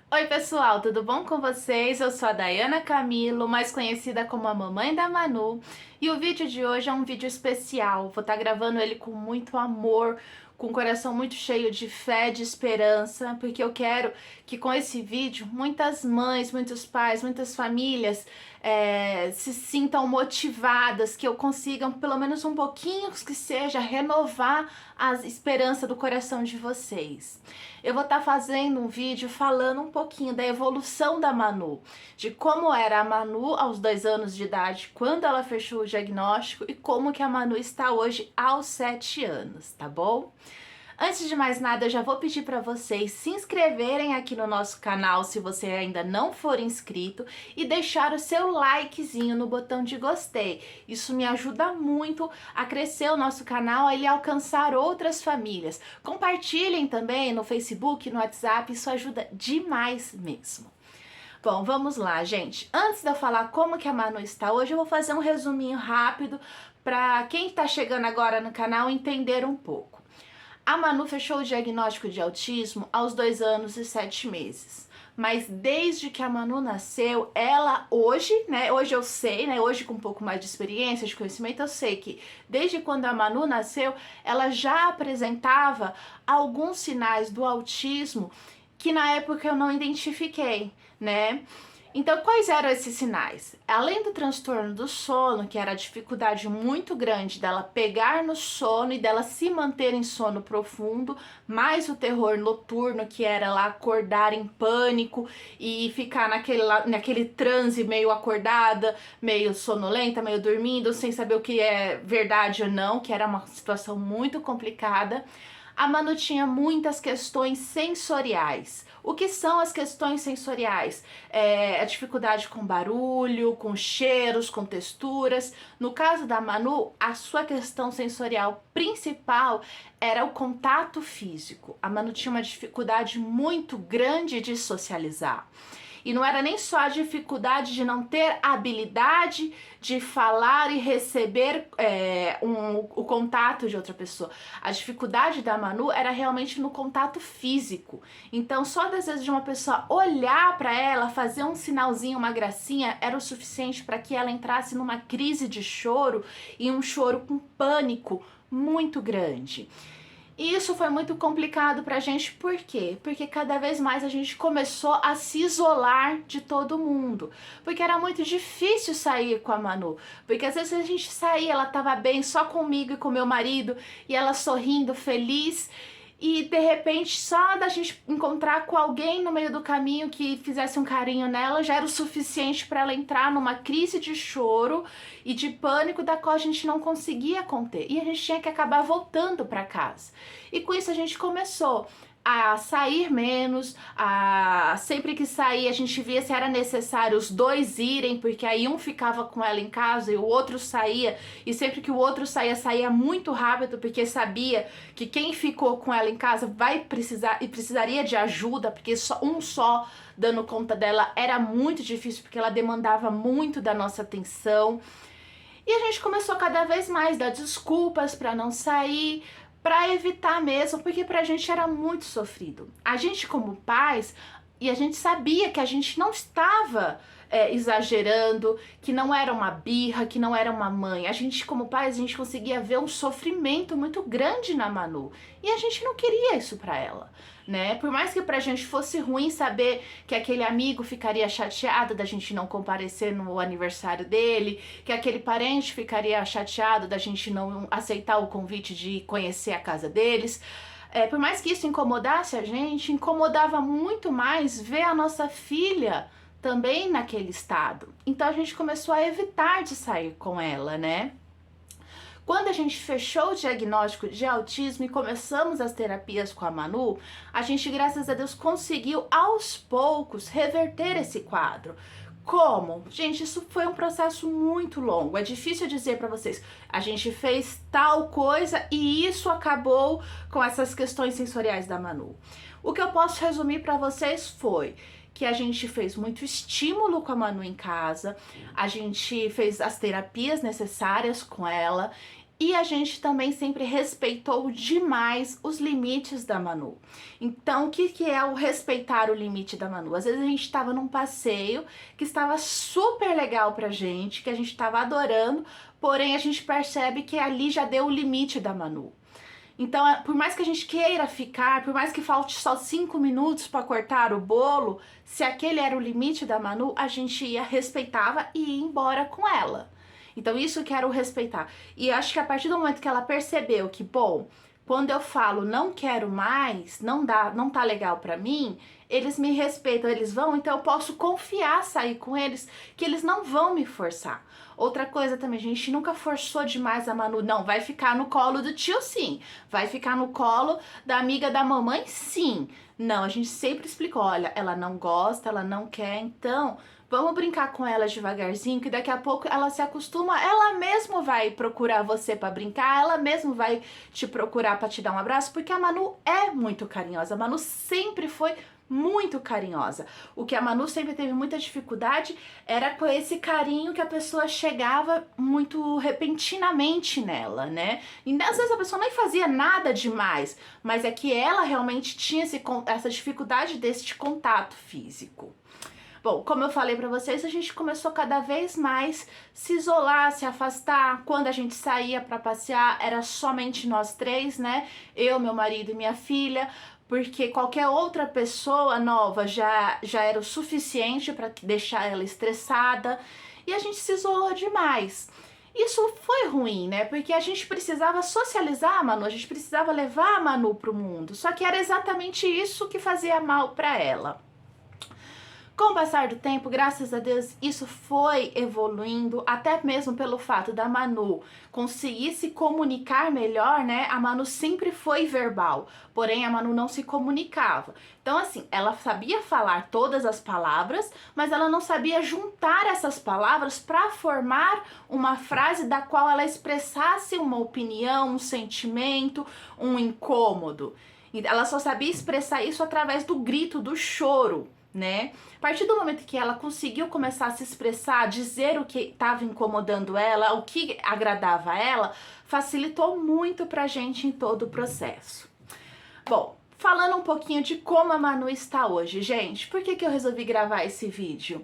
Oi pessoal, tudo bom com vocês? Eu sou a Dayana Camilo, mais conhecida como a mamãe da Manu, e o vídeo de hoje é um vídeo especial. Vou estar gravando ele com muito amor, com o coração muito cheio de fé, de esperança, porque eu quero que com esse vídeo muitas mães, muitos pais, muitas famílias se sintam motivadas, que eu consigam pelo menos um pouquinho que seja renovar a esperança do coração de vocês. Eu vou estar fazendo um vídeo falando um pouquinho da evolução da Manu, de como era a Manu aos 2 anos de idade, quando ela fechou o diagnóstico, e como que a Manu está hoje aos 7 anos, tá bom? Antes de mais nada, eu já vou pedir para vocês se inscreverem aqui no nosso canal se você ainda não for inscrito e deixar o seu likezinho no botão de gostei. Isso me ajuda muito a crescer o nosso canal e alcançar outras famílias. Compartilhem também no Facebook, no WhatsApp, isso ajuda demais mesmo. Bom, vamos lá, gente. Antes de eu falar como que a Manu está hoje, eu vou fazer um resuminho rápido para quem está chegando agora no canal entender um pouco. A Manu fechou o diagnóstico de autismo aos 2 anos e 7 meses. Mas desde que a Manu nasceu, ela hoje, né? Hoje eu sei, né? Hoje com um pouco mais de experiência, de conhecimento, eu sei que desde quando a Manu nasceu, ela já apresentava alguns sinais do autismo que na época eu não identifiquei, né? Então, quais eram esses sinais? Além do transtorno do sono, que era a dificuldade muito grande dela pegar no sono e dela se manter em sono profundo, mais o terror noturno, que era ela acordar em pânico e ficar naquele transe meio acordada, meio sonolenta, meio dormindo, sem saber o que é verdade ou não, que era uma situação muito complicada. A Manu tinha muitas questões sensoriais. O que são as questões sensoriais? A dificuldade com barulho, com cheiros, com texturas. No caso da Manu, a sua questão sensorial principal era o contato físico. A Manu tinha uma dificuldade muito grande de socializar. E não era nem só a dificuldade de não ter habilidade de falar e receber o contato de outra pessoa. A dificuldade da Manu era realmente no contato físico. Então, só das vezes de uma pessoa olhar para ela, fazer um sinalzinho, uma gracinha, era o suficiente para que ela entrasse numa crise de choro e um choro com pânico muito grande. E isso foi muito complicado pra gente, por quê? Porque cada vez mais a gente começou a se isolar de todo mundo. Porque era muito difícil sair com a Manu. Porque às vezes a gente saía, ela tava bem só comigo e com meu marido, e ela sorrindo, feliz. E de repente, só da gente encontrar com alguém no meio do caminho que fizesse um carinho nela, já era o suficiente para ela entrar numa crise de choro e de pânico da qual a gente não conseguia conter. E a gente tinha que acabar voltando para casa. E com isso a gente começou a sair menos, sempre que saía a gente via se era necessário os dois irem, porque aí um ficava com ela em casa e o outro saía, e sempre que o outro saía, saía muito rápido, porque sabia que quem ficou com ela em casa vai precisar e precisaria de ajuda, porque só dando conta dela era muito difícil, porque ela demandava muito da nossa atenção. E a gente começou cada vez mais a dar desculpas para não sair, para evitar mesmo, porque pra gente era muito sofrido. A gente como pais, e a gente sabia que a gente não estava exagerando, que não era uma birra, que não era uma mãe. A gente como pais, a gente conseguia ver um sofrimento muito grande na Manu. E a gente não queria isso pra ela, né? Por mais que pra gente fosse ruim saber que aquele amigo ficaria chateado da gente não comparecer no aniversário dele, que aquele parente ficaria chateado da gente não aceitar o convite de conhecer a casa deles. Por mais que isso incomodasse a gente, incomodava muito mais ver a nossa filha também naquele estado. Então a gente começou a evitar de sair com ela, né? Quando a gente fechou o diagnóstico de autismo e começamos as terapias com a Manu, a gente, graças a Deus, conseguiu aos poucos reverter esse quadro. Como? Gente, isso foi um processo muito longo. É difícil dizer para vocês, a gente fez tal coisa e isso acabou com essas questões sensoriais da Manu. O que eu posso resumir para vocês foi que a gente fez muito estímulo com a Manu em casa, a gente fez as terapias necessárias com ela E a gente também sempre respeitou demais os limites da Manu. Então, o que que é o respeitar o limite da Manu? Às vezes a gente estava num passeio que estava super legal pra gente, que a gente estava adorando, porém a gente percebe que ali já deu o limite da Manu. Então, por mais que a gente queira ficar, por mais que falte só 5 minutos para cortar o bolo, se aquele era o limite da Manu, a gente respeitava e ia embora com ela. Então, isso que era o respeitar. E acho que a partir do momento que ela percebeu que, bom, quando eu falo não quero mais, não tá legal pra mim, eles me respeitam, eles vão, então eu posso confiar, sair com eles, que eles não vão me forçar. Outra coisa também, a gente nunca forçou demais a Manu, não, vai ficar no colo do tio sim, vai ficar no colo da amiga da mamãe sim. Não, a gente sempre explicou, olha, ela não gosta, ela não quer, então vamos brincar com ela devagarzinho, que daqui a pouco ela se acostuma, ela mesmo vai procurar você pra brincar, ela mesmo vai te procurar pra te dar um abraço, porque a Manu é muito carinhosa, a Manu sempre foi muito carinhosa. O que a Manu sempre teve muita dificuldade era com esse carinho que a pessoa chegava muito repentinamente nela, né? E às vezes a pessoa nem fazia nada demais, mas é que ela realmente tinha essa dificuldade desse contato físico. Bom, como eu falei pra vocês, a gente começou cada vez mais se isolar, se afastar. Quando a gente saía pra passear, era somente nós três, né? Eu, meu marido e minha filha, porque qualquer outra pessoa nova já era o suficiente para deixar ela estressada, e a gente se isolou demais. Isso foi ruim, né? Porque a gente precisava socializar a Manu, a gente precisava levar a Manu pro mundo. Só que era exatamente isso que fazia mal para ela. Com o passar do tempo, graças a Deus, isso foi evoluindo, até mesmo pelo fato da Manu conseguir se comunicar melhor, né? A Manu sempre foi verbal, porém a Manu não se comunicava. Então, assim, ela sabia falar todas as palavras, mas ela não sabia juntar essas palavras para formar uma frase da qual ela expressasse uma opinião, um sentimento, um incômodo. Ela só sabia expressar isso através do grito, do choro, né? A partir do momento que ela conseguiu começar a se expressar, dizer o que estava incomodando ela, o que agradava ela, facilitou muito pra gente em todo o processo. Bom, falando um pouquinho de como a Manu está hoje, gente, por que eu resolvi gravar esse vídeo?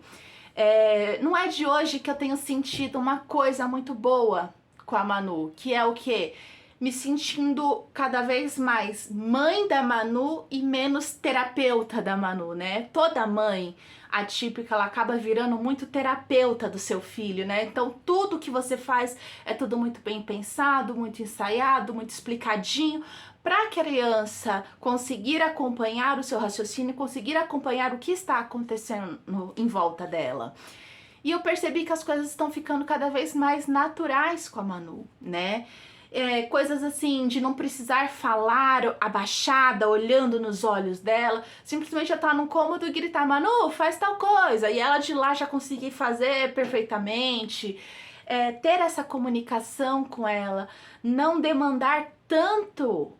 Não é de hoje que eu tenho sentido uma coisa muito boa com a Manu, que é o quê? Me sentindo cada vez mais mãe da Manu e menos terapeuta da Manu, né? Toda mãe atípica, ela acaba virando muito terapeuta do seu filho, né? Então tudo que você faz é tudo muito bem pensado, muito ensaiado, muito explicadinho, para a criança conseguir acompanhar o seu raciocínio, conseguir acompanhar o que está acontecendo em volta dela. E eu percebi que as coisas estão ficando cada vez mais naturais com a Manu, né? Coisas assim, de não precisar falar abaixada, olhando nos olhos dela, simplesmente eu estar num cômodo e gritar, Manu, faz tal coisa, e ela de lá já conseguir fazer perfeitamente, ter essa comunicação com ela, não demandar tanto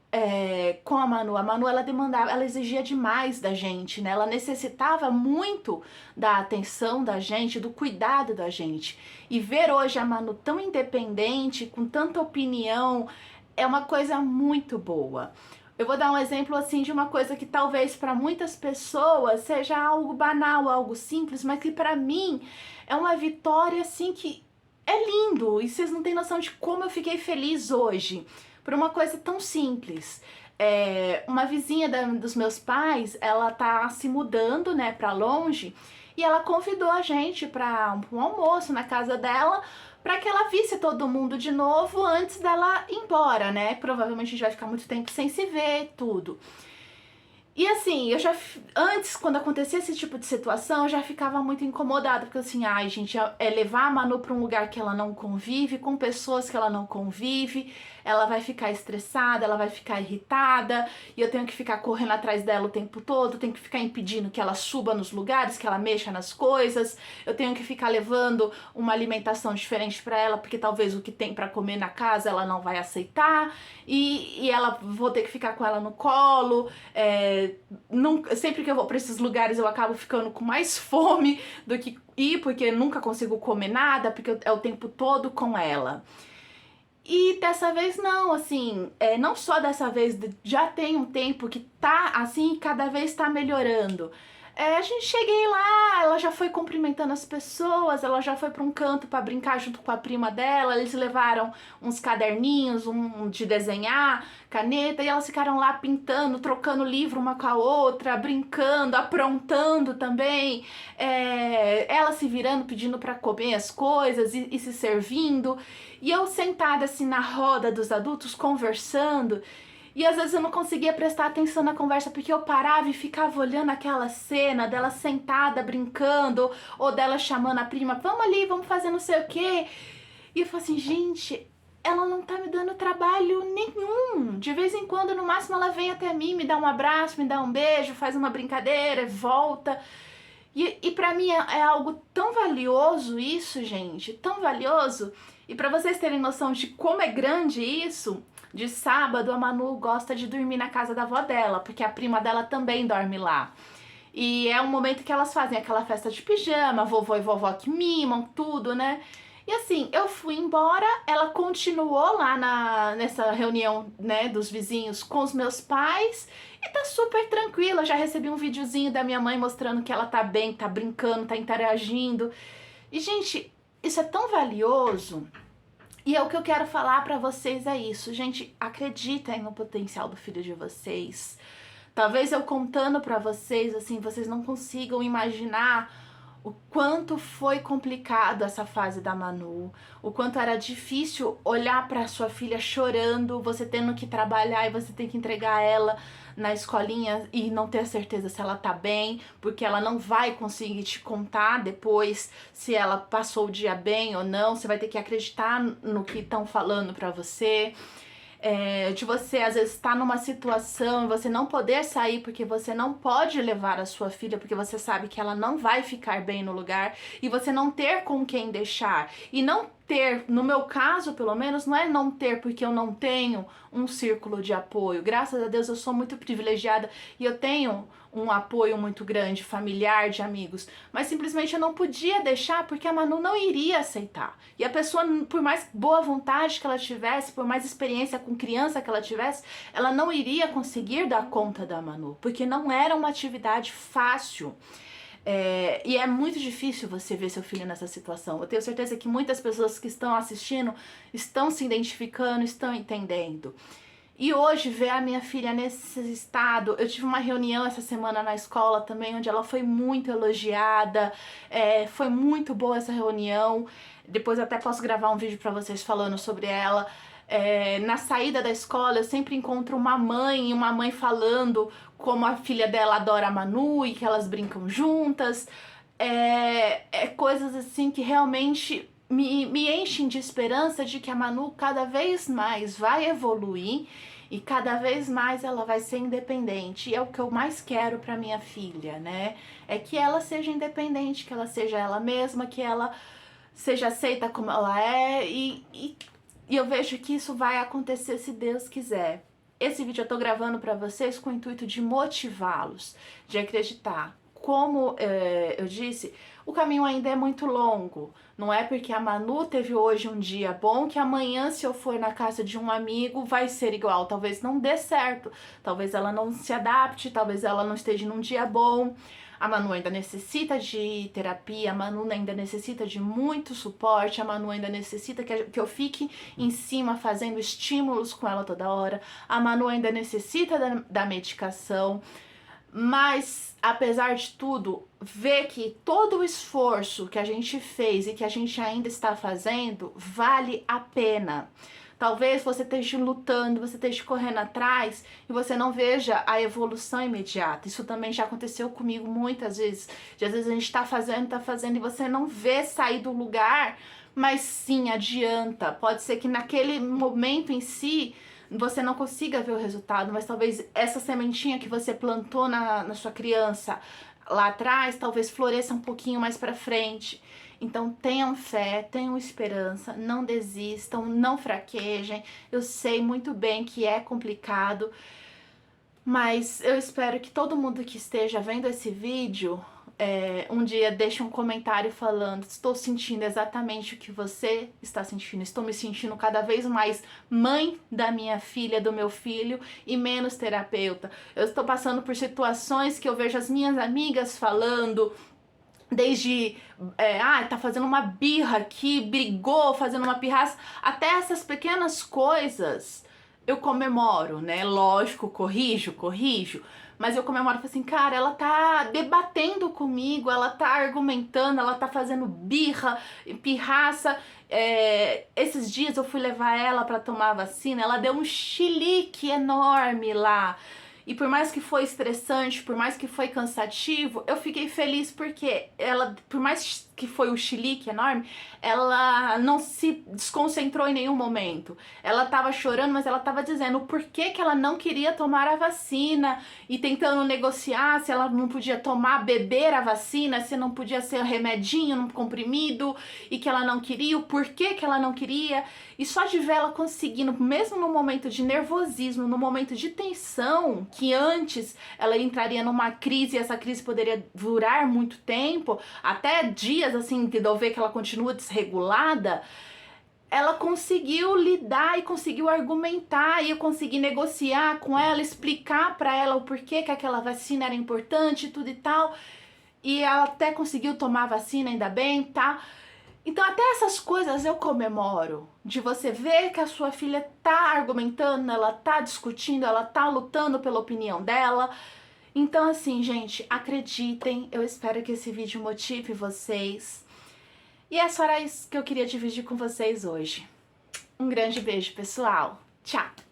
com a Manu. A Manu, ela demandava, ela exigia demais da gente, né? Ela necessitava muito da atenção da gente, do cuidado da gente. E ver hoje a Manu tão independente, com tanta opinião, é uma coisa muito boa. Eu vou dar um exemplo assim de uma coisa que talvez para muitas pessoas seja algo banal, algo simples, mas que para mim é uma vitória assim que é lindo. E vocês não têm noção de como eu fiquei feliz hoje por uma coisa tão simples. Uma vizinha dos meus pais, ela tá se mudando, né, pra longe, e ela convidou a gente para um almoço na casa dela, para que ela visse todo mundo de novo antes dela ir embora, né? Provavelmente a gente vai ficar muito tempo sem se ver, tudo. E assim, antes, quando acontecia esse tipo de situação, eu já ficava muito incomodada, porque assim, ai gente, levar a Manu pra um lugar que ela não convive, com pessoas que ela não convive, ela vai ficar estressada, ela vai ficar irritada, e eu tenho que ficar correndo atrás dela o tempo todo, tenho que ficar impedindo que ela suba nos lugares, que ela mexa nas coisas, eu tenho que ficar levando uma alimentação diferente pra ela, porque talvez o que tem pra comer na casa ela não vai aceitar, e ela vou ter que ficar com ela no colo, sempre que eu vou pra esses lugares eu acabo ficando com mais fome do que ir, porque nunca consigo comer nada, porque é o tempo todo com ela. E dessa vez não, assim, não só dessa vez, já tem um tempo que tá assim, cada vez tá melhorando. A gente cheguei lá, ela já foi cumprimentando as pessoas, ela já foi para um canto para brincar junto com a prima dela, eles levaram uns caderninhos, um de desenhar, caneta, e elas ficaram lá pintando, trocando livro uma com a outra, brincando, aprontando também, ela se virando, pedindo para comer as coisas e se servindo. E eu sentada assim na roda dos adultos, conversando, e às vezes eu não conseguia prestar atenção na conversa porque eu parava e ficava olhando aquela cena dela sentada brincando, ou dela chamando a prima, vamos ali, vamos fazer não sei o quê. E eu falei assim, gente, ela não tá me dando trabalho nenhum. De vez em quando, no máximo, ela vem até mim, me dá um abraço, me dá um beijo, faz uma brincadeira, volta. E para mim é algo tão valioso isso, gente, tão valioso. E para vocês terem noção de como é grande isso, de sábado a Manu gosta de dormir na casa da avó dela, porque a prima dela também dorme lá. E é um momento que elas fazem aquela festa de pijama, vovô e vovó que mimam tudo, né? E assim, eu fui embora, ela continuou lá nessa reunião, né, dos vizinhos com os meus pais e tá super tranquila. Eu já recebi um videozinho da minha mãe mostrando que ela tá bem, tá brincando, tá interagindo. E, gente, isso é tão valioso. E é o que eu quero falar pra vocês é isso. Gente, acreditem no potencial do filho de vocês. Talvez eu contando pra vocês, assim, vocês não consigam imaginar o quanto foi complicado essa fase da Manu, o quanto era difícil olhar para sua filha chorando, você tendo que trabalhar e você tem que entregar ela na escolinha e não ter certeza se ela tá bem, porque ela não vai conseguir te contar depois se ela passou o dia bem ou não, você vai ter que acreditar no que estão falando para você. De você às vezes estar numa situação e você não poder sair porque você não pode levar a sua filha porque você sabe que ela não vai ficar bem no lugar e você não ter com quem deixar. E não ter, no meu caso pelo menos, não é não ter porque eu não tenho um círculo de apoio. Graças a Deus eu sou muito privilegiada e eu tenho um apoio muito grande, familiar, de amigos, mas simplesmente eu não podia deixar porque a Manu não iria aceitar. E a pessoa, por mais boa vontade que ela tivesse, por mais experiência com criança que ela tivesse, ela não iria conseguir dar conta da Manu, porque não era uma atividade fácil. E é muito difícil você ver seu filho nessa situação. Eu tenho certeza que muitas pessoas que estão assistindo estão se identificando, estão entendendo. E hoje, ver a minha filha nesse estado, eu tive uma reunião essa semana na escola também, onde ela foi muito elogiada, foi muito boa essa reunião. Depois eu até posso gravar um vídeo pra vocês falando sobre ela. Na saída da escola, eu sempre encontro uma mãe e uma mãe falando como a filha dela adora a Manu e que elas brincam juntas. Coisas assim que realmente me enchem de esperança de que a Manu cada vez mais vai evoluir e cada vez mais ela vai ser independente. E é o que eu mais quero para minha filha, né? É que ela seja independente, que ela seja ela mesma, que ela seja aceita como ela é e eu vejo que isso vai acontecer se Deus quiser. Esse vídeo eu tô gravando para vocês com o intuito de motivá-los, de acreditar. Como eu disse, o caminho ainda é muito longo. Não é porque a Manu teve hoje um dia bom que amanhã, se eu for na casa de um amigo, vai ser igual. Talvez não dê certo, talvez ela não se adapte, talvez ela não esteja num dia bom. A Manu ainda necessita de terapia, a Manu ainda necessita de muito suporte, a Manu ainda necessita que eu fique em cima fazendo estímulos com ela toda hora, a Manu ainda necessita da medicação. Mas, apesar de tudo, ver que todo o esforço que a gente fez e que a gente ainda está fazendo vale a pena. Talvez você esteja lutando, você esteja correndo atrás e você não veja a evolução imediata. Isso também já aconteceu comigo muitas vezes. Às vezes a gente está fazendo e você não vê sair do lugar, mas sim adianta. Pode ser que naquele momento em si você não consiga ver o resultado, mas talvez essa sementinha que você plantou na sua criança lá atrás, talvez floresça um pouquinho mais pra frente. Então tenham fé, tenham esperança, não desistam, não fraquejem. Eu sei muito bem que é complicado, Mas eu espero que todo mundo que esteja vendo esse vídeo um dia deixe um comentário falando: estou sentindo exatamente o que você está sentindo, estou me sentindo cada vez mais mãe da minha filha, do meu filho, e menos terapeuta. Eu estou passando por situações que eu vejo as minhas amigas falando, desde tá fazendo uma birra aqui, brigou, fazendo uma pirraça, até essas pequenas coisas eu comemoro, né? Lógico, corrijo, mas eu comemoro, falo assim, cara, ela tá debatendo comigo, ela tá argumentando, ela tá fazendo birra, pirraça. Esses dias eu fui levar ela pra tomar a vacina, ela deu um chilique enorme lá. E por mais que foi estressante, por mais que foi cansativo, eu fiquei feliz porque ela, por mais que foi o chilique enorme, ela não se desconcentrou em nenhum momento. Ela tava chorando, mas ela tava dizendo o porquê que ela não queria tomar a vacina e tentando negociar se ela não podia tomar, beber a vacina, se não podia ser um remedinho, um comprimido, e que ela não queria, o porquê que ela não queria. E só de ver ela conseguindo, mesmo no momento de nervosismo, no momento de tensão, que antes ela entraria numa crise e essa crise poderia durar muito tempo, até dias assim, que eu ver que ela continua desregulada, ela conseguiu lidar e conseguiu argumentar, e eu consegui negociar com ela, explicar para ela o porquê que aquela vacina era importante e tudo e tal. E ela até conseguiu tomar a vacina, ainda bem, tá? Então até essas coisas eu comemoro, de você ver que a sua filha tá argumentando, ela tá discutindo, ela tá lutando pela opinião dela. Então assim, gente, acreditem, eu espero que esse vídeo motive vocês. E é só isso que eu queria dividir com vocês hoje. Um grande beijo, pessoal. Tchau!